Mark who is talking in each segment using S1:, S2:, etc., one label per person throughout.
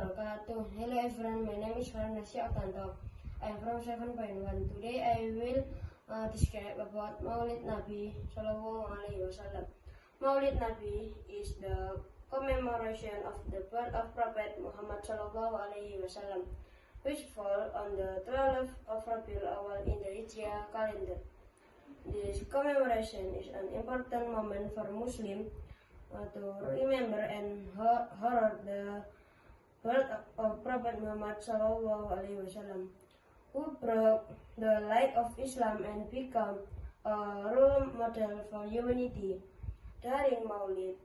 S1: wabarakatuh. Hello everyone, my name is Farhan Nasya Akanto. I am from 7.1. Today I will describe about Maulid Nabi Sallallahu Alaihi Wasallam. Maulid Nabi is the commemoration of the birth of Prophet Muhammad Sallallahu Alaihi Wasallam, which fall on the 12th of Rabiul Awal in the Hijriah calendar. This commemoration is an important moment for Muslims to remember and honor the birth of Prophet Muhammad Sallallahu Alaihi Wasallam, who brought the light of Islam and become a role model for humanity. During Maulid,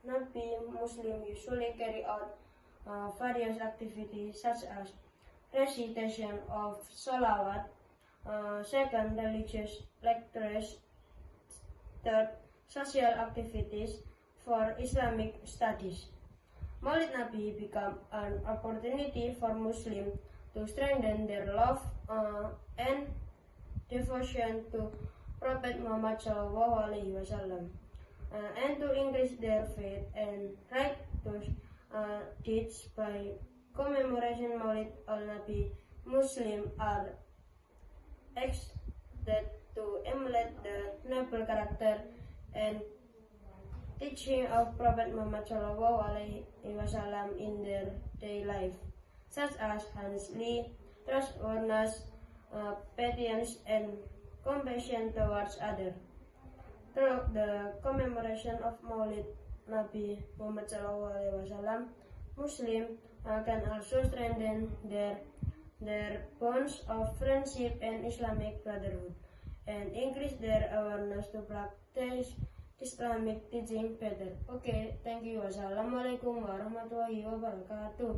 S1: Nabi Muslim usually carry out various activities such as recitation of salawat, second religious lectures, third social activities for Islamic studies. Maulid Nabi become an opportunity for Muslims to strengthen their love and devotion to Prophet Muhammad SAW, and to increase their faith and righteous deeds by commemoration Maulid al-Nabi. Muslims are exhorted to emulate the noble character and teaching of Prophet Muhammad SAW in their daily life, such as honesty, trustworthiness, patience, and compassion towards others. Through the commemoration of Maulid Nabi Muhammad SAW, Muslims can also strengthen their bonds of friendship and Islamic brotherhood, and increase their awareness to practice Islamic teaching better. Okay, thank you. Wassalamualaikum warahmatullahi wabarakatuh.